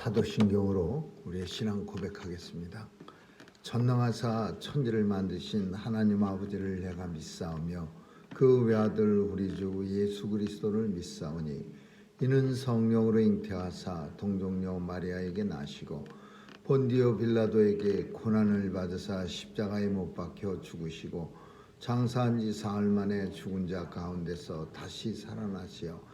사도신경으로 우리의 신앙 고백하겠습니다. 전능하사 천지를 만드신 하나님 아버지를 내가 믿사오며 그 외아들 우리 주 예수 그리스도를 믿사오니 이는 성령으로 잉태하사 동정녀 마리아에게 나시고 본디오 빌라도에게 고난을 받으사 십자가에 못 박혀 죽으시고 장사한 지 사흘 만에 죽은 자 가운데서 다시 살아나시어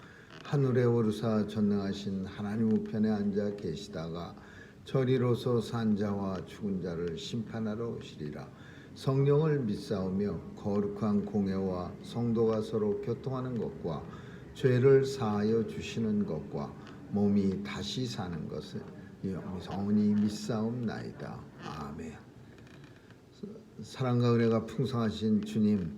하늘에 오르사 전능하신 하나님 우편에 앉아 계시다가 저리로서 산 자와 죽은 자를 심판하러 오시리라. 성령을 믿사오며 거룩한 공회와 성도가 서로 교통하는 것과 죄를 사하여 주시는 것과 몸이 다시 사는 것을 영원히 믿사옵나이다. 아멘. 사랑과 은혜가 풍성하신 주님,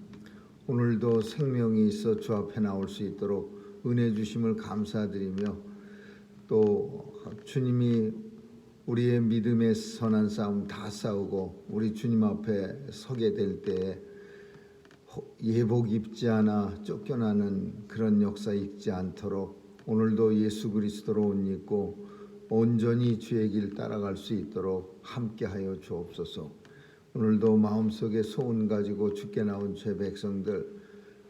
오늘도 생명이 있어 주 앞에 나올 수 있도록 은혜 주심을 감사드리며 또 주님이 우리의 믿음의 선한 싸움 다 싸우고 우리 주님 앞에 서게 될 때에 예복 입지 않아 쫓겨나는 그런 역사 있지 않도록 오늘도 예수 그리스도로 옷 입고 온전히 주의 길 따라갈 수 있도록 함께하여 주옵소서. 오늘도 마음속에 소원 가지고 주께 나온 죄 백성들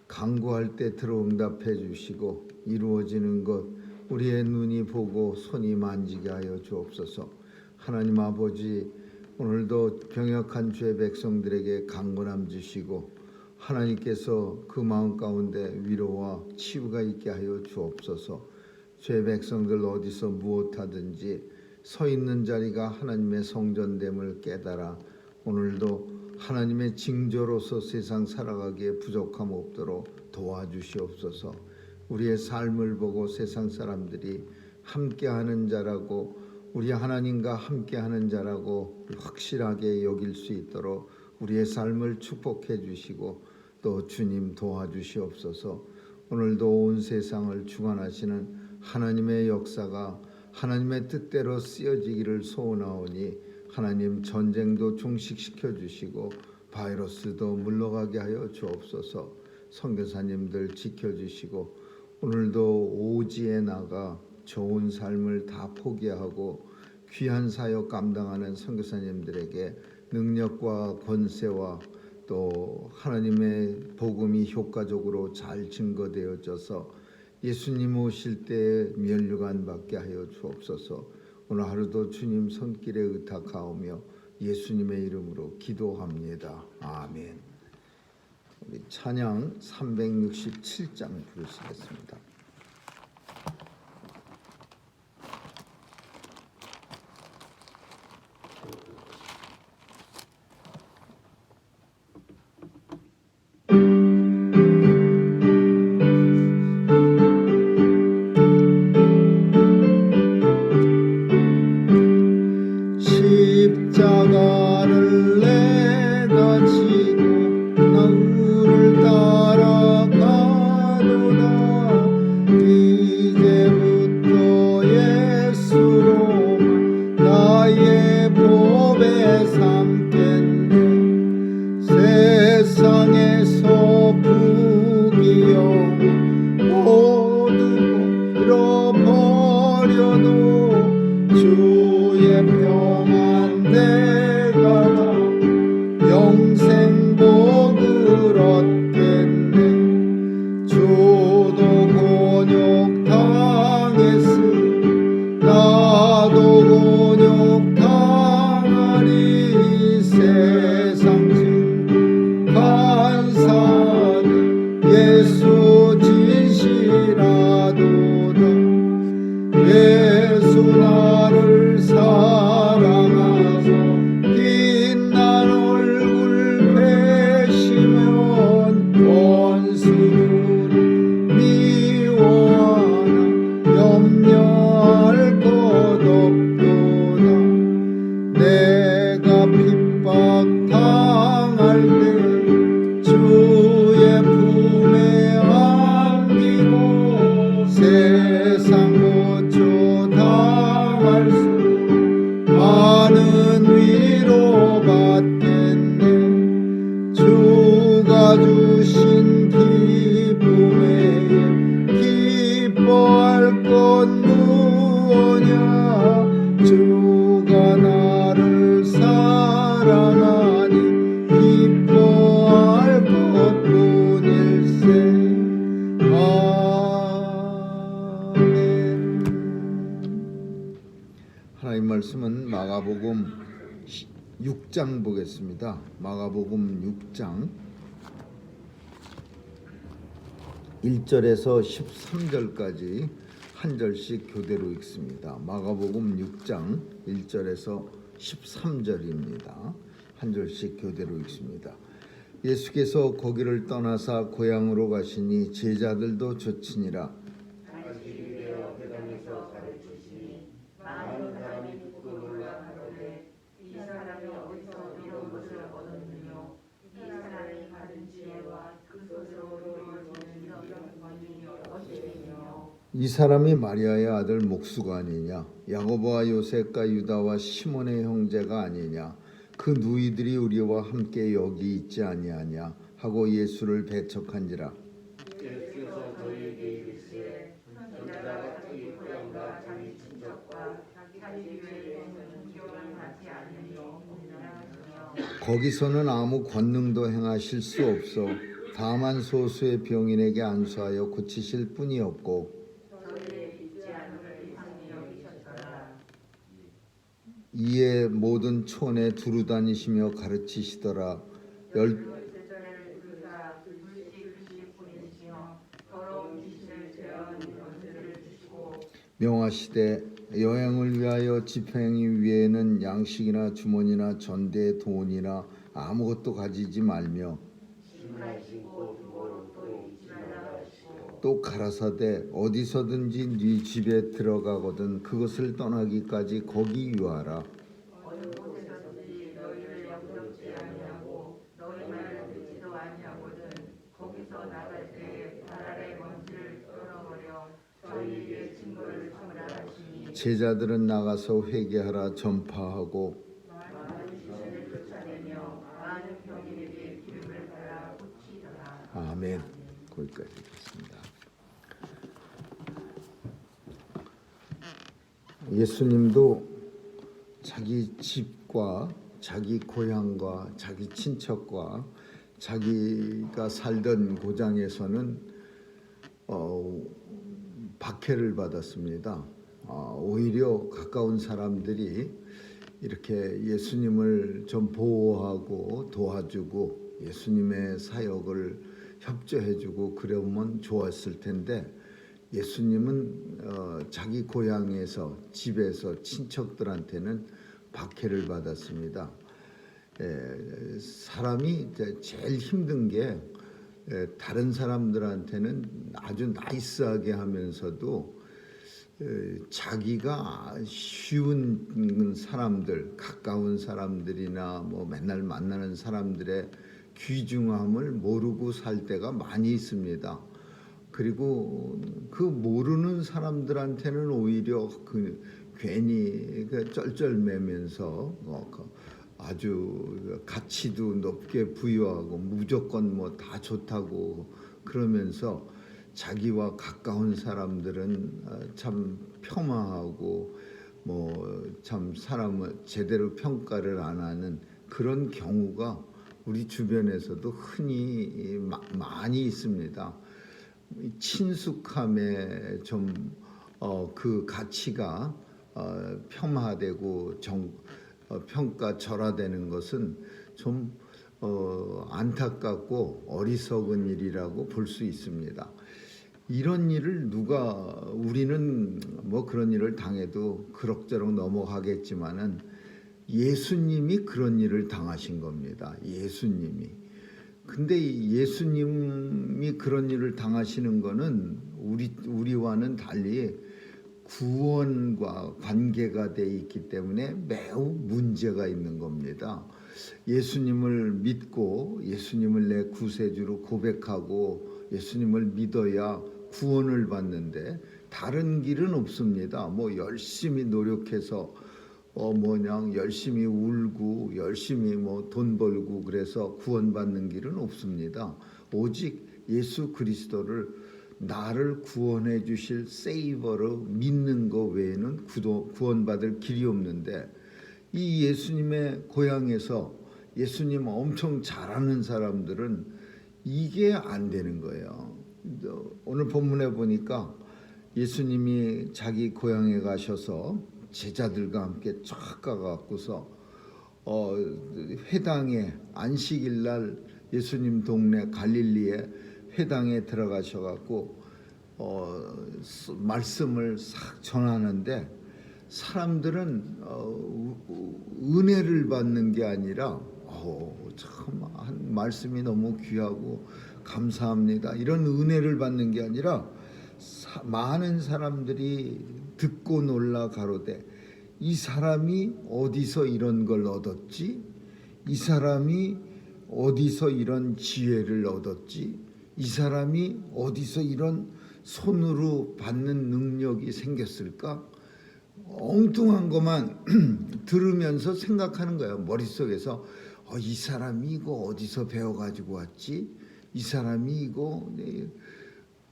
간구할 때 들어 응답해 주시고 이루어지는 것 우리의 눈이 보고 손이 만지게 하여 주옵소서. 하나님 아버지, 오늘도 병역한 죄 백성들에게 강건함 주시고 하나님께서 그 마음 가운데 위로와 치유가 있게 하여 주옵소서. 죄 백성들 어디서 무엇하든지 서 있는 자리가 하나님의 성전됨을 깨달아 오늘도 하나님의 징조로서 세상 살아가기에 부족함 없도록 도와주시옵소서. 우리의 삶을 보고 세상 사람들이 함께하는 자라고 우리 하나님과 함께하는 자라고 확실하게 여길 수 있도록 우리의 삶을 축복해 주시고 또 주님 도와주시옵소서. 오늘도 온 세상을 주관하시는 하나님의 역사가 하나님의 뜻대로 쓰여지기를 소원하오니 하나님 전쟁도 종식시켜 주시고 바이러스도 물러가게 하여 주옵소서. 선교사님들 지켜주시고 오늘도 오지에 나가 좋은 삶을 다 포기하고 귀한 사역 감당하는 선교사님들에게 능력과 권세와 또 하나님의 복음이 효과적으로 잘 증거되어져서 예수님 오실 때 면류관 받게 하여 주옵소서. 오늘 하루도 주님 손길에 의탁하오며 예수님의 이름으로 기도합니다. 아멘. 우리 찬양 367장 부르시겠습니다. 십자가를 내가 지고 나를 따라가노라. 이제부터 예수로만 나의 보배 삼겠네. 세상에서 부귀영화 모두 잃어버려도 주의 평안 내가 영생 복을 얻겠네. 주도 곤욕 당했으니 나도 곤욕 당하리. 세상 진 간사하니 예수 지시라도다. 예수 나를 사랑하소. 빛난 얼굴 배시면 원수를 미워하나 염려할 것 없도다. 내가 핍박 당할 때 주의 품에 안기고 세상 고초 당할 하나님 말씀은 마가복음 6장 보겠습니다. 마가복음 6장 1절에서 13절까지 한 절씩 교대로 읽습니다. 마가복음 6장 1절에서 13절입니다. 한 절씩 교대로 읽습니다. 예수께서 거기를 떠나사 고향으로 가시니 제자들도 쫓으니라. 이 사람이 마리아의 아들 목수가 아니냐? 야고보와 요셉과 유다와 시몬의 형제가 아니냐? 그 누이들이 우리와 함께 여기 있지 아니하냐? 하고 예수를 배척한지라. 예수께서 저희에게 이르시되 전자가 자기 고향과 자기 친척과 자기 교회에서는 기업을 받지 않으며 하시며 거기서는 아무 권능도 행하실 수 없어 다만 소수의 병인에게 안수하여 고치실 뿐이었고 이에 모든 촌에 두루 다니시며 가르치시더라. 명하시되 여행을 위하여 집행이 위에는 양식이나 주머니나 전대 돈이나 아무것도 가지지 말며 또 가라사대 어디서든지 네 집에 들어가거든 그것을 떠나기까지 거기 유하라. 어느 곳에서든지 너희를 영접지 아니하고 너희 말을 듣지도 아니하거든 거기서 나갈 때에 발 아래 먼지를 떨어버려 저희에게 증거를 전달하시니 제자들은 나가서 회개하라 전파하고 많은 귀신을 쫓아내며 많은 병인에게 기름을 발라 고치더라. 아멘. 거기까지 읽겠습니다. 예수님도 자기 집과 자기 고향과 자기 친척과 자기가 살던 고장에서는 박해를 받았습니다. 오히려 가까운 사람들이 이렇게 예수님을 좀 보호하고 도와주고 예수님의 사역을 협조해주고 그러면 좋았을 텐데 예수님은 자기 고향에서 집에서 친척들한테는 박해를 받았습니다. 사람이 제일 힘든 게 다른 사람들한테는 아주 나이스하게 하면서도 자기가 쉬운 사람들, 가까운 사람들이나 뭐 맨날 만나는 사람들의 귀중함을 모르고 살 때가 많이 있습니다. 그리고 그 모르는 사람들한테는 오히려 그 괜히 쩔쩔매면서 아주 가치도 높게 부여하고 무조건 뭐 다 좋다고 그러면서 자기와 가까운 사람들은 참 폄하하고 뭐 참 사람을 제대로 평가를 안 하는 그런 경우가 우리 주변에서도 흔히 많이 있습니다. 친숙함에 좀 그 가치가 폄하되고 평가절하되는 것은 좀 안타깝고 어리석은 일이라고 볼 수 있습니다. 이런 일을 우리는 뭐 그런 일을 당해도 그럭저럭 넘어가겠지만은 예수님이 그런 일을 당하신 겁니다. 예수님이. 근데 예수님이 그런 일을 당하시는 거는 우리와는 달리 구원과 관계가 돼 있기 때문에 매우 문제가 있는 겁니다. 예수님을 믿고 예수님을 내 구세주로 고백하고 예수님을 믿어야 구원을 받는데 다른 길은 없습니다. 뭐 열심히 노력해서 열심히 울고 열심히 뭐 돈 벌고 그래서 구원받는 길은 없습니다. 오직 예수 그리스도를 나를 구원해 주실 세이버로 믿는 것 외에는 구원받을 길이 없는데 이 예수님의 고향에서 예수님 엄청 잘하는 사람들은 이게 안 되는 거예요. 오늘 본문에 보니까 예수님이 자기 고향에 가셔서 제자들과 함께 쫙 가갖고서 회당에 안식일 날 예수님 동네 갈릴리에 회당에 들어가셔갖고 말씀을 싹 전하는데 사람들은 은혜를 받는 게 아니라 참 말씀이 너무 귀하고 감사합니다 이런 은혜를 받는 게 아니라 많은 사람들이 듣고 놀라 가로되 이 사람이 어디서 이런 걸 얻었지? 이 사람이 어디서 이런 지혜를 얻었지? 이 사람이 어디서 이런 손으로 받는 능력이 생겼을까? 엉뚱한 것만 들으면서 생각하는 거예요. 머릿속에서 이 사람이 이거 어디서 배워가지고 왔지? 이 사람이 이거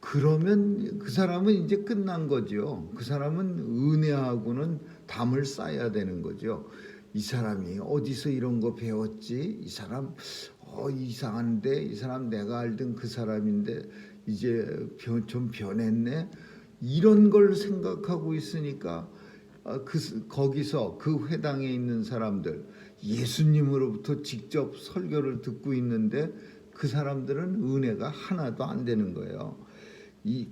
그러면 그 사람은 이제 끝난 거죠. 그 사람은 은혜하고는 담을 쌓아야 되는 거죠. 이 사람이 어디서 이런 거 배웠지? 이 사람 이상한데 이 사람 내가 알던 그 사람인데 이제 좀 변했네. 이런 걸 생각하고 있으니까 거기서 그 회당에 있는 사람들 예수님으로부터 직접 설교를 듣고 있는데 그 사람들은 은혜가 하나도 안 되는 거예요.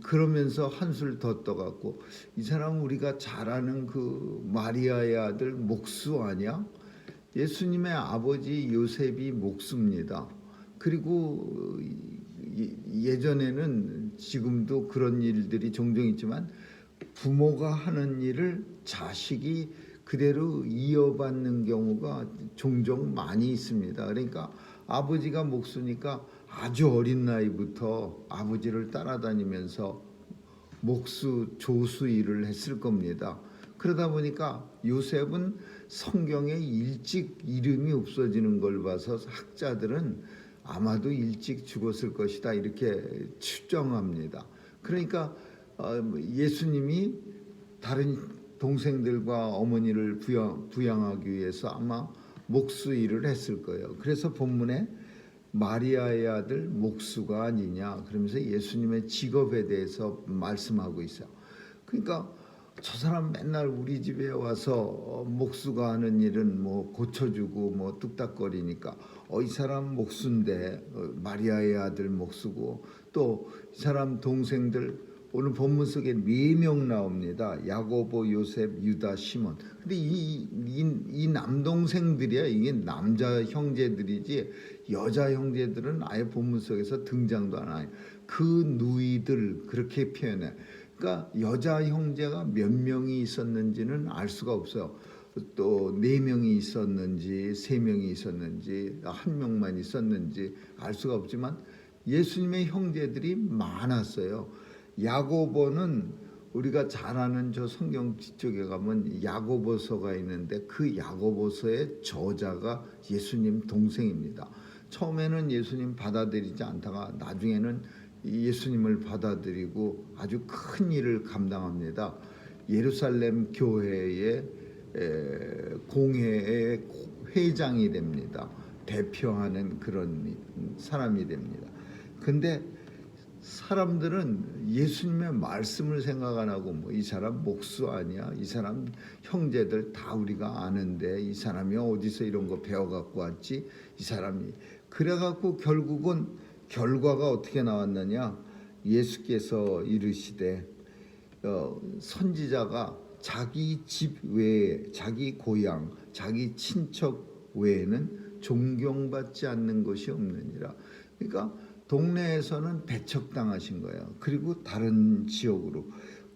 그러면서 한술 더 떠갖고 이 사람은 우리가 잘 아는 그 마리아의 아들 목수 아니야? 예수님의 아버지 요셉이 목수입니다. 그리고 예전에는 지금도 그런 일들이 종종 있지만 부모가 하는 일을 자식이 그대로 이어받는 경우가 종종 많이 있습니다. 그러니까 아버지가 목수니까 아주 어린 나이부터 아버지를 따라다니면서 목수 조수 일을 했을 겁니다. 그러다 보니까 요셉은 성경에 일찍 이름이 없어지는 걸 봐서 학자들은 아마도 일찍 죽었을 것이다 이렇게 추정합니다. 그러니까 예수님이 다른 동생들과 어머니를 부양하기 위해서 아마 목수 일을 했을 거예요. 그래서 본문에 마리아의 아들 목수가 아니냐 그러면서 예수님의 직업에 대해서 말씀하고 있어요. 그러니까 저 사람 맨날 우리 집에 와서 목수가 하는 일은 뭐 고쳐주고 뭐 뚝딱거리니까 이 사람 목수인데 마리아의 아들 목수고 또 이 사람 동생들 오늘 본문 속에 4명 나옵니다. 야고보, 요셉, 유다, 시몬. 근데 이 남동생들이야. 이게 남자 형제들이지 여자 형제들은 아예 본문 속에서 등장도 안 해요. 그 누이들 그렇게 표현해. 그러니까 여자 형제가 몇 명이 있었는지는 알 수가 없어요. 또 4명이 있었는지 3명이 있었는지 1명만 있었는지 알 수가 없지만 예수님의 형제들이 많았어요. 야고보는 우리가 잘 아는 저 성경 뒤쪽에 가면 야고보서가 있는데 그 야고보서의 저자가 예수님 동생입니다. 처음에는 예수님 받아들이지 않다가 나중에는 예수님을 받아들이고 아주 큰 일을 감당합니다. 예루살렘 교회의 공회의 회장이 됩니다. 대표하는 그런 사람이 됩니다. 근데 사람들은 예수님의 말씀을 생각 안 하고 뭐 이 사람 목수 아니야? 이 사람 형제들 다 우리가 아는데 이 사람이 어디서 이런 거 배워갖고 왔지? 이 사람이 그래갖고 결국은 결과가 어떻게 나왔느냐? 예수께서 이르시되 선지자가 자기 집 외에 자기 고향 자기 친척 외에는 존경받지 않는 것이 없느니라. 그러니까 동네에서는 배척당하신 거예요. 그리고 다른 지역으로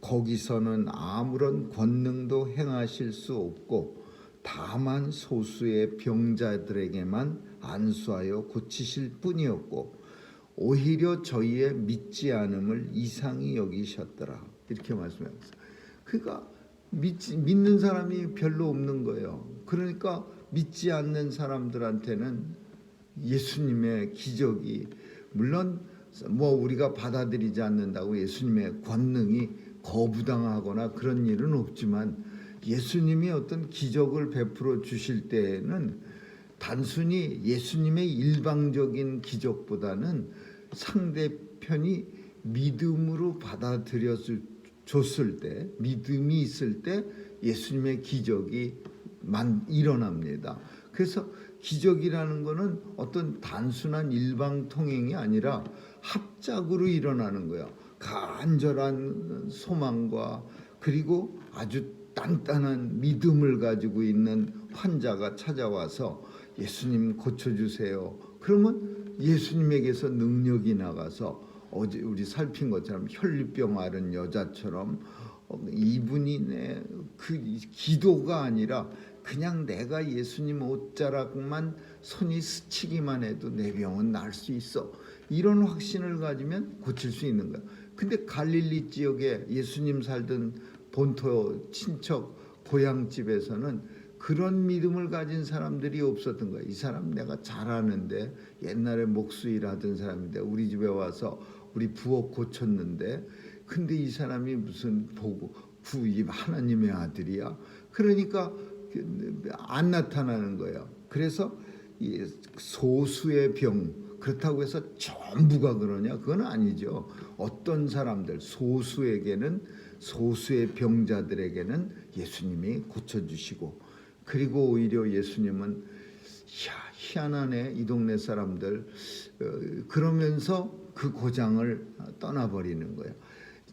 거기서는 아무런 권능도 행하실 수 없고 다만 소수의 병자들에게만 안수하여 고치실 뿐이었고 오히려 저희의 믿지 않음을 이상히 여기셨더라. 이렇게 말씀하셨어요. 그러니까 믿는 사람이 별로 없는 거예요. 그러니까 믿지 않는 사람들한테는 예수님의 기적이 물론 뭐 우리가 받아들이지 않는다고 예수님의 권능이 거부당하거나 그런 일은 없지만 예수님이 어떤 기적을 베풀어 주실 때에는 단순히 예수님의 일방적인 기적보다는 상대편이 믿음으로 받아들였을 줬을 때, 믿음이 있을 때 예수님의 기적이 일어납니다. 그래서 기적이라는 것은 어떤 단순한 일방통행이 아니라 합작으로 일어나는 거예요. 간절한 소망과 그리고 아주 단단한 믿음을 가지고 있는 환자가 찾아와서 예수님 고쳐주세요. 그러면 예수님에게서 능력이 나가서 어제 우리 살핀 것처럼 혈류병 앓은 여자처럼 이분이 내 그 기도가 아니라 그냥 내가 예수님 옷자락만 손이 스치기만 해도 내 병은 나을 수 있어. 이런 확신을 가지면 고칠 수 있는 거야. 근데 갈릴리 지역에 예수님 살던 본토 친척 고향집에서는 그런 믿음을 가진 사람들이 없었던 거야. 이 사람 내가 잘 아는데, 옛날에 목수일 하던 사람인데 우리 집에 와서 우리 부엌 고쳤는데, 근데 이 사람이 무슨 하나님의 아들이야. 그러니까 안 나타나는 거예요. 그래서 소수의 병, 그렇다고 해서 전부가 그러냐? 그건 아니죠. 어떤 사람들, 소수의 병자들에게는 예수님이 고쳐주시고, 그리고 오히려 예수님은 희한하네 이 동네 사람들, 그러면서 그 고장을 떠나버리는 거예요.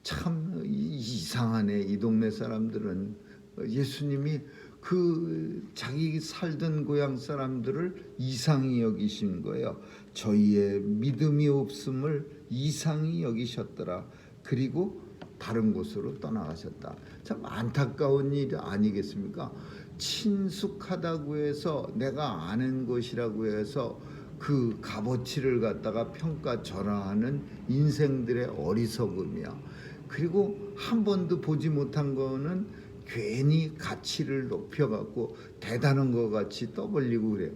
참 이상하네 이 동네 사람들은. 예수님이 그 자기 살던 고향 사람들을 이상히 여기신 거예요. 저희의 믿음이 없음을 이상히 여기셨더라. 그리고 다른 곳으로 떠나가셨다. 참 안타까운 일 아니겠습니까? 친숙하다고 해서, 내가 아는 것이라고 해서 그 값어치를 갖다가 평가절하하는 인생들의 어리석음이야. 그리고 한 번도 보지 못한 거는 괜히 가치를 높여갖고 대단한 것 같이 떠벌리고 그래요.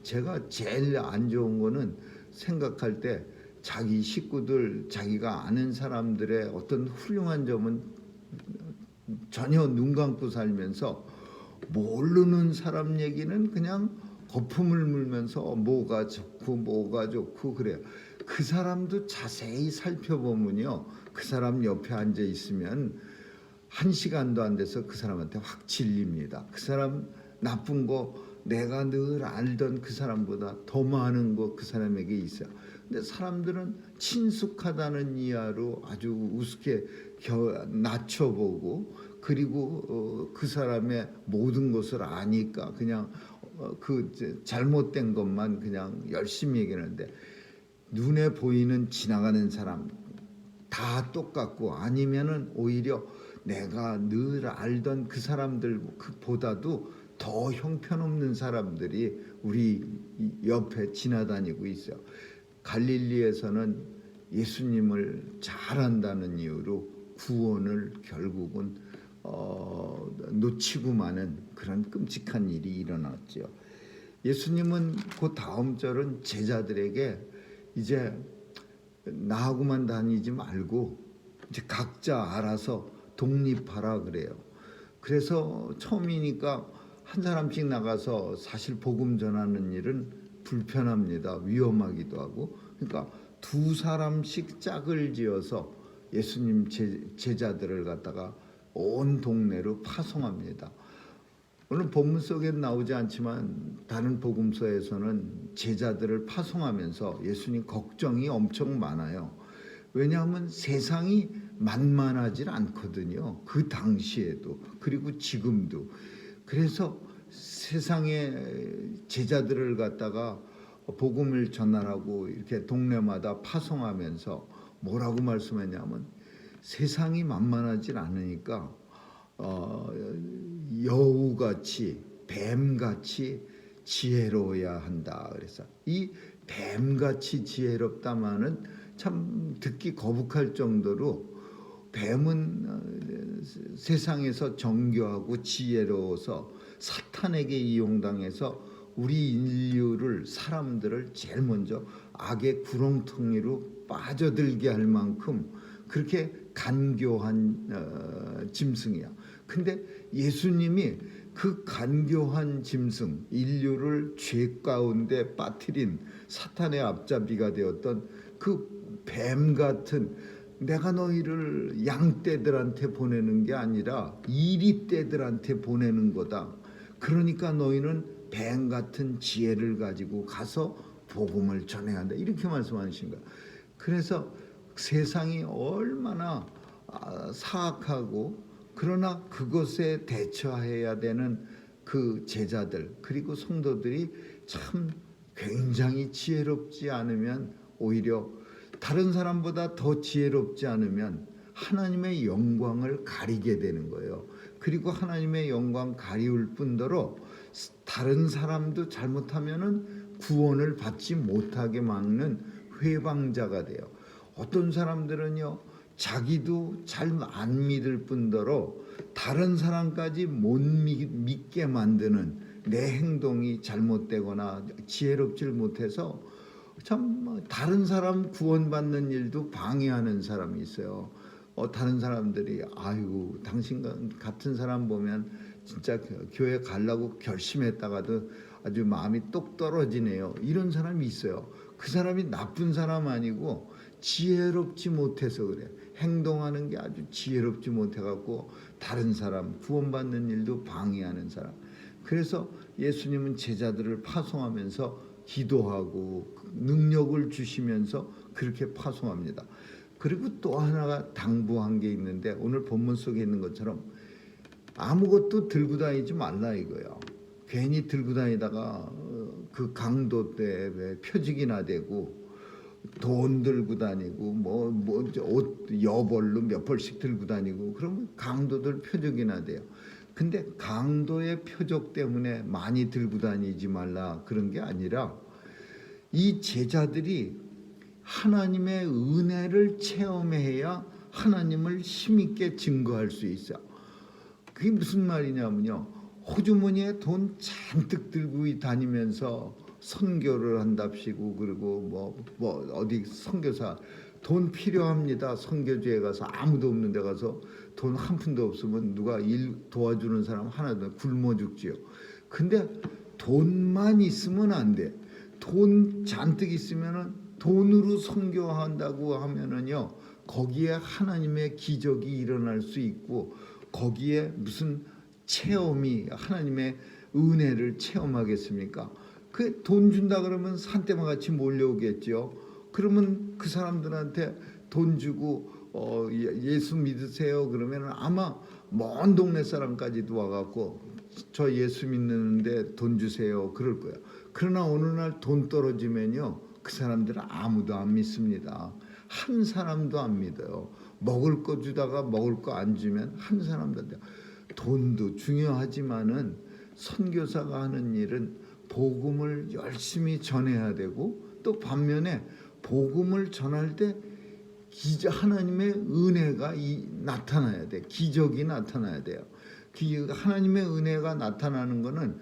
제가 제일 안 좋은 거는 생각할 때 자기 식구들, 자기가 아는 사람들의 어떤 훌륭한 점은 전혀 눈 감고 살면서 모르는 사람 얘기는 그냥 거품을 물면서 뭐가 좋고 그래요. 그 사람도 자세히 살펴보면요, 그 사람 옆에 앉아 있으면 1시간도 안 돼서 그 사람한테 확 질립니다. 그 사람 나쁜 거 내가 늘 알던 그 사람보다 더 많은 거 그 사람에게 있어요. 근데 사람들은 친숙하다는 이하로 아주 우습게 낮춰보고, 그리고 그 사람의 모든 것을 아니까 그냥 그 잘못된 것만 그냥 열심히 얘기하는데, 눈에 보이는 지나가는 사람 다 똑같고, 아니면은 오히려 내가 늘 알던 그 사람들보다도 더 형편없는 사람들이 우리 옆에 지나다니고 있어요. 갈릴리에서는 예수님을 잘 안다는 이유로 구원을 결국은 놓치고 마는 그런 끔찍한 일이 일어났죠. 예수님은 그 다음 절은 제자들에게 이제 나하고만 다니지 말고 이제 각자 알아서 독립하라 그래요. 그래서 처음이니까 한 사람씩 나가서 사실 복음 전하는 일은 불편합니다. 위험하기도 하고. 그러니까 2사람씩 짝을 지어서 예수님 제자들을 갖다가 온 동네로 파송합니다. 오늘 본문 속에 나오지 않지만 다른 복음서에서는 제자들을 파송하면서 예수님 걱정이 엄청 많아요. 왜냐하면 세상이 만만하지 않거든요. 그 당시에도, 그리고 지금도. 그래서 세상의 제자들을 갖다가 복음을 전하라고 이렇게 동네마다 파송하면서 뭐라고 말씀했냐면, 세상이 만만하지 않으니까 여우같이, 뱀같이 지혜로워야 한다. 그래서 이 뱀같이 지혜롭다마는 참 듣기 거북할 정도로, 뱀은 세상에서 정교하고 지혜로워서 사탄에게 이용당해서 우리 인류를, 사람들을 제일 먼저 악의 구렁텅이로 빠져들게 할 만큼 그렇게 간교한 짐승이야. 근데 예수님이 그 간교한 짐승, 인류를 죄 가운데 빠뜨린 사탄의 앞잡이가 되었던 그 뱀 같은 내가 너희를 양떼들한테 보내는 게 아니라 이리떼들한테 보내는 거다. 그러니까 너희는 뱀 같은 지혜를 가지고 가서 복음을 전해야 한다. 이렇게 말씀하신 거야. 그래서 세상이 얼마나 사악하고 그러나 그것에 대처해야 되는 그 제자들 그리고 성도들이 참 굉장히 지혜롭지 않으면 오히려 다른 사람보다 더 지혜롭지 않으면 하나님의 영광을 가리게 되는 거예요. 그리고 하나님의 영광 가리울 뿐더러 다른 사람도 잘못하면은 구원을 받지 못하게 막는 회방자가 돼요. 어떤 사람들은요, 자기도 잘 안 믿을 뿐더러 다른 사람까지 못 믿게 만드는 내 행동이 잘못되거나 지혜롭지를 못해서 참 다른 사람 구원받는 일도 방해하는 사람이 있어요. 다른 사람들이 아이고 당신 같은 사람 보면 진짜 교회 가려고 결심했다가도 아주 마음이 똑 떨어지네요. 이런 사람이 있어요. 그 사람이 나쁜 사람 아니고 지혜롭지 못해서 그래. 행동하는 게 아주 지혜롭지 못해갖고 다른 사람 구원받는 일도 방해하는 사람. 그래서 예수님은 제자들을 파송하면서 기도하고 능력을 주시면서 그렇게 파송합니다. 그리고 또 하나가 당부한 게 있는데 오늘 본문 속에 있는 것처럼 아무것도 들고 다니지 말라 이거예요. 괜히 들고 다니다가 그 강도 때 표적이나 되고 돈 들고 다니고 옷 여벌로 몇 벌씩 들고 다니고 그러면 강도들 표적이나 돼요. 근데 강도의 표적 때문에 많이 들고 다니지 말라 그런 게 아니라 이 제자들이 하나님의 은혜를 체험해야 하나님을 힘있게 증거할 수 있어요. 그게 무슨 말이냐면요, 호주머니에 돈 잔뜩 들고 다니면서 선교를 한답시고 그리고 어디 선교사 돈 필요합니다. 선교지에 가서 아무도 없는 데 가서 돈 한 푼도 없으면 누가 일 도와주는 사람 하나도 굶어 죽지요. 근데 돈만 있으면 안 돼. 돈 잔뜩 있으면은 돈으로 선교한다고 하면은요, 거기에 하나님의 기적이 일어날 수 있고 거기에 무슨 체험이 하나님의 은혜를 체험하겠습니까? 그 돈 준다 그러면 산대만 같이 몰려오겠죠. 그러면 그 사람들한테 돈 주고 예수 믿으세요 그러면 아마 먼 동네 사람까지도 와갖고 저 예수 믿는데 돈 주세요 그럴 거예요. 그러나 어느 날 돈 떨어지면요, 그 사람들은 아무도 안 믿습니다. 한 사람도 안 믿어요. 먹을 거 주다가 먹을 거 안 주면 한 사람도 안 돼요. 돈도 중요하지만은 선교사가 하는 일은 복음을 열심히 전해야 되고 또 반면에 복음을 전할 때 하나님의 은혜가 나타나야 돼. 기적이 나타나야 돼요. 하나님의 은혜가 나타나는 거는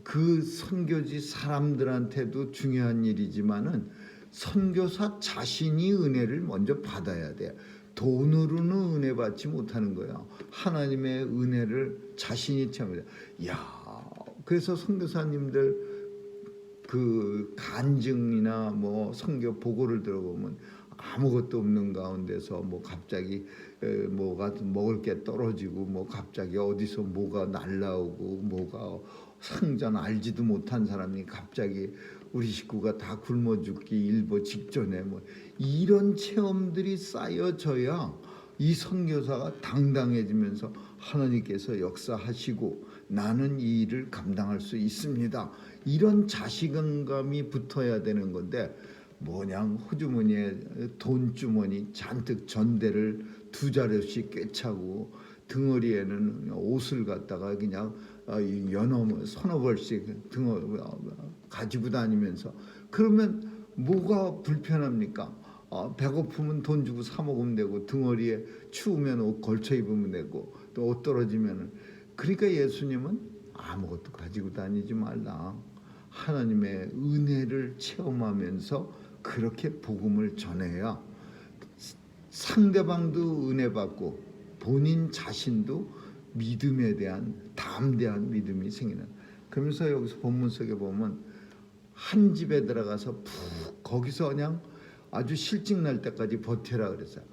그 선교지 사람들한테도 중요한 일이지만은 선교사 자신이 은혜를 먼저 받아야 돼요. 돈으로는 은혜 받지 못하는 거예요. 하나님의 은혜를 자신이 체험해야 돼요. 그래서 선교사님들 그 간증이나 선교 보고를 들어보면 아무것도 없는 가운데서 갑자기 뭐가 먹을 게 떨어지고 갑자기 어디서 뭐가 날라오고 뭐가 상전 알지도 못한 사람이 갑자기 우리 식구가 다 굶어 죽기 일보 직전에 이런 체험들이 쌓여져야 이 선교사가 당당해지면서 하나님께서 역사하시고 나는 이 일을 감당할 수 있습니다. 이런 자신감이 붙어야 되는 건데 호주머니에 돈주머니 잔뜩 전대를 2자루씩 꿰차고 등어리에는 옷을 갖다가 그냥 서너 벌씩 가지고 다니면서 그러면 뭐가 불편합니까? 배고프면 돈 주고 사 먹으면 되고 등어리에 추우면 옷 걸쳐 입으면 되고 또 옷 떨어지면은. 그러니까 예수님은 아무것도 가지고 다니지 말라. 하나님의 은혜를 체험하면서 그렇게 복음을 전해야 상대방도 은혜 받고 본인 자신도 믿음에 대한 담대한 믿음이 생기는. 그러면서 여기서 본문 속에 보면 한 집에 들어가서 푹 거기서 그냥 아주 실증 날 때까지 버텨라 그랬어요.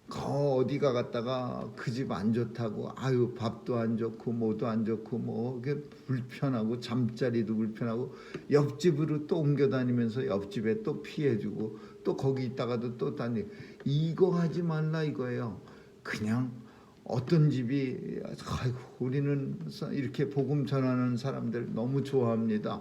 어디가 갔다가 그 집 안 좋다고 아유 밥도 안 좋고 뭐도 안 좋고 뭐 이게 불편하고 잠자리도 불편하고 옆집으로 또 옮겨 다니면서 옆집에 또 피해주고 또 거기 있다가도 또 다니 이거 하지 말라 이거예요. 그냥 어떤 집이 아이고 우리는 이렇게 복음 전하는 사람들 너무 좋아합니다.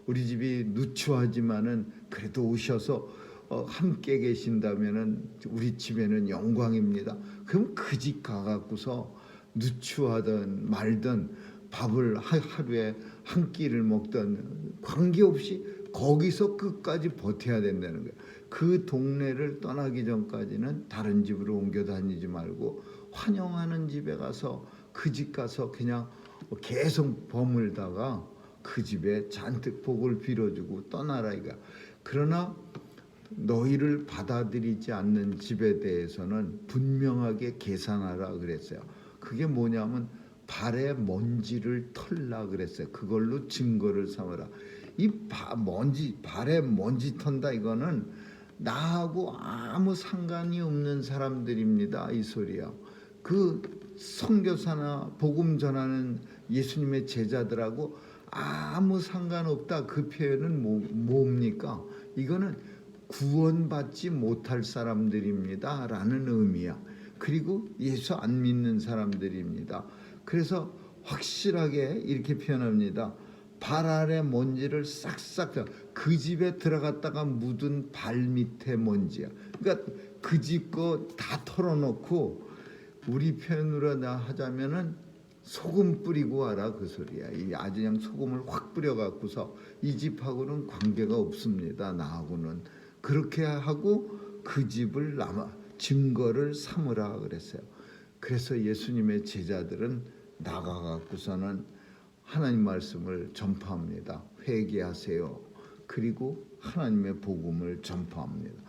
우리 집이 누추하지만은 그래도 오셔서 함께 계신다면은 우리 집에는 영광입니다. 그럼 그 집 가갖고서 누추하든 말든 밥을 하루에 한 끼를 먹든 관계없이 거기서 끝까지 버텨야 된다는 거예요. 그 동네를 떠나기 전까지는 다른 집으로 옮겨 다니지 말고 환영하는 집에 가서 그 집 가서 그냥 계속 버물다가 그 집에 잔뜩 복을 빌어주고 떠나라 이거. 그러나 너희를 받아들이지 않는 집에 대해서는 분명하게 계산하라 그랬어요. 그게 뭐냐면 발에 먼지를 털라 그랬어요. 그걸로 증거를 삼으라. 이 발에 먼지 턴다 이거는 나하고 아무 상관이 없는 사람들입니다. 이 소리야. 그 선교사나 복음 전하는 예수님의 제자들하고 아무 상관없다. 그 표현은 뭡니까? 이거는 구원받지 못할 사람들입니다 라는 의미야. 그리고 예수 안 믿는 사람들입니다. 그래서 확실하게 이렇게 표현합니다. 발 아래 먼지를 싹싹 그 집에 들어갔다가 묻은 발 밑에 먼지야. 그러니까 그 집 거 다 털어놓고 우리 표현으로 하자면은 소금 뿌리고 와라 그 소리야. 아주 그냥 소금을 확 뿌려갖고서 이 집하고는 관계가 없습니다. 나하고는. 그렇게 하고 그 집을 증거를 삼으라 그랬어요. 그래서 예수님의 제자들은 나가갖고서는 하나님 말씀을 전파합니다. 회개하세요. 그리고 하나님의 복음을 전파합니다.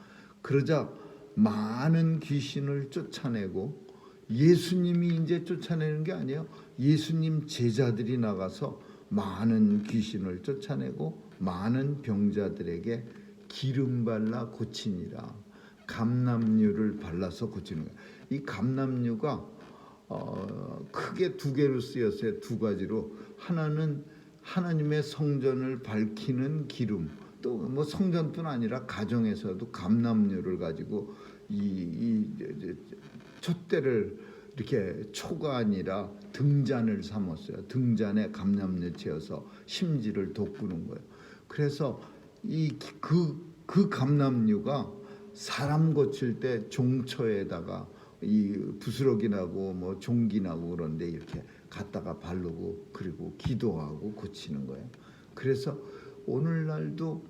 그러자 많은 귀신을 쫓아내고 예수님이 이제 쫓아내는 게 아니에요. 예수님 제자들이 나가서 많은 귀신을 쫓아내고 많은 병자들에게 기름 발라 고치니라. 감람유를 발라서 고치는 거예요. 이 감람유가 크게 두 개로 쓰였어요. 두 가지로. 하나는 하나님의 성전을 밝히는 기름, 또 뭐 성전뿐 아니라 가정에서도 감람유를 가지고 이 촛대를 이렇게 초가 아니라 등잔을 삼았어요. 등잔에 감람유 채워서 심지를 돋구는 거예요. 그래서 그 감람유가 사람 고칠 때 종처에다가 이 부스러기 나고 뭐 종기 나고 그런데 이렇게 갖다가 바르고 그리고 기도하고 고치는 거예요. 그래서 오늘날도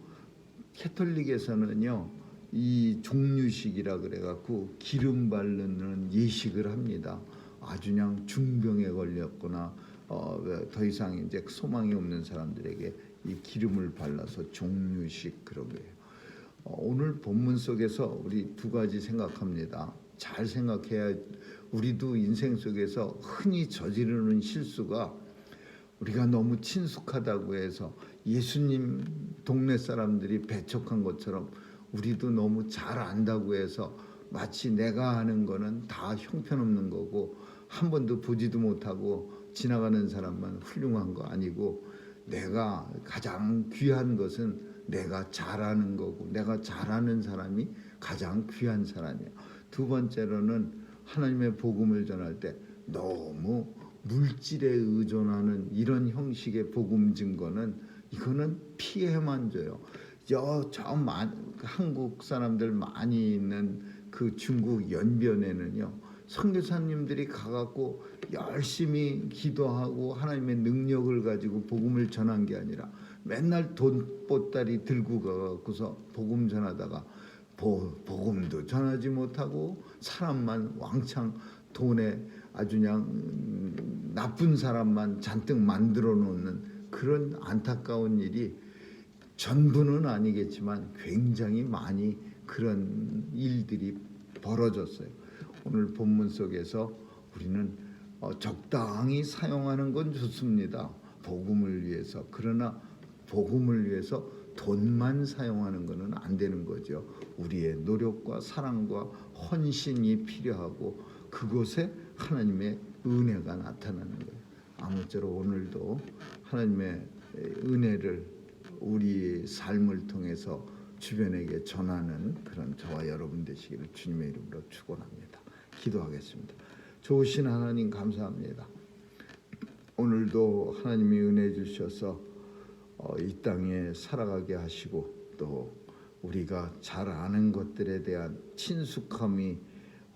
캐톨릭에서는요 이 종류식이라 그래갖고 기름 바르는 예식을 합니다. 아주 그냥 중병에 걸렸거나 더 이상 이제 소망이 없는 사람들에게 이 기름을 발라서 종류식 그런 거예요. 오늘 본문 속에서 우리 두 가지 생각합니다. 잘 생각해야 우리도 인생 속에서 흔히 저지르는 실수가 우리가 너무 친숙하다고 해서 예수님 동네 사람들이 배척한 것처럼 우리도 너무 잘 안다고 해서 마치 내가 하는 거는 다 형편없는 거고 한 번도 보지도 못하고 지나가는 사람만 훌륭한 거 아니고 내가 가장 귀한 것은 내가 잘하는 거고 내가 잘하는 사람이 가장 귀한 사람이야. 두 번째로는 하나님의 복음을 전할 때 너무 물질에 의존하는 이런 형식의 복음 증거는 이거는 피해만 줘요. 한국 사람들 많이 있는 그 중국 연변에는요 선교사님들이 가갖고 열심히 기도하고 하나님의 능력을 가지고 복음을 전한 게 아니라 맨날 돈 보따리 들고 가갖고서 복음 전하다가 복음도 전하지 못하고 사람만 왕창 돈에 아주 그냥 나쁜 사람만 잔뜩 만들어 놓는 그런 안타까운 일이 전부는 아니겠지만 굉장히 많이 그런 일들이 벌어졌어요. 오늘 본문 속에서 우리는 적당히 사용하는 건 좋습니다. 복음을 위해서. 그러나 복음을 위해서 돈만 사용하는 것은 안 되는 거죠. 우리의 노력과 사랑과 헌신이 필요하고 그곳에 하나님의 은혜가 나타나는 거예요. 아무쪼록 오늘도 하나님의 은혜를 우리 삶을 통해서 주변에게 전하는 그런 저와 여러분 되시기를 주님의 이름으로 축원합니다. 기도하겠습니다. 좋으신 하나님 감사합니다. 오늘도 하나님이 은혜 주셔서 이 땅에 살아가게 하시고 또 우리가 잘 아는 것들에 대한 친숙함이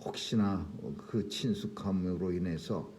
혹시나 그 친숙함으로 인해서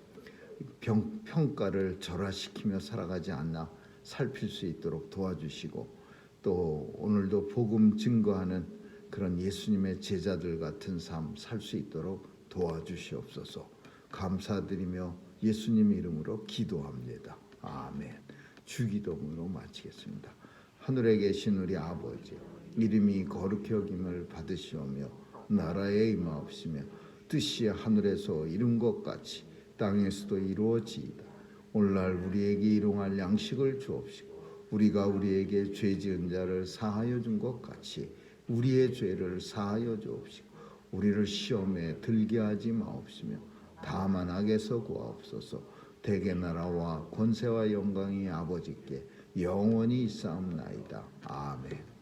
평가를 절하시키며 살아가지 않나 살필 수 있도록 도와주시고 또 오늘도 복음 증거하는 그런 예수님의 제자들 같은 삶 살 수 있도록 도와주시옵소서. 감사드리며 예수님 이름으로 기도합니다. 아멘. 주기도문으로 마치겠습니다. 하늘에 계신 우리 아버지, 이름이 거룩히 여김을 받으시오며 나라에 임하옵시며 뜻이 하늘에서 이룬 것 같이 땅에서도 이루어지이다. 오늘날 우리에게 일용할 양식을 주옵시고 우리가 우리에게 죄 지은 자를 사하여 준 것 같이 우리의 죄를 사하여 주옵시고 우리를 시험에 들게 하지 마옵시며 다만 악에서 구하옵소서. 대개 나라와 권세와 영광이 아버지께 영원히 있사옵나이다. 아멘.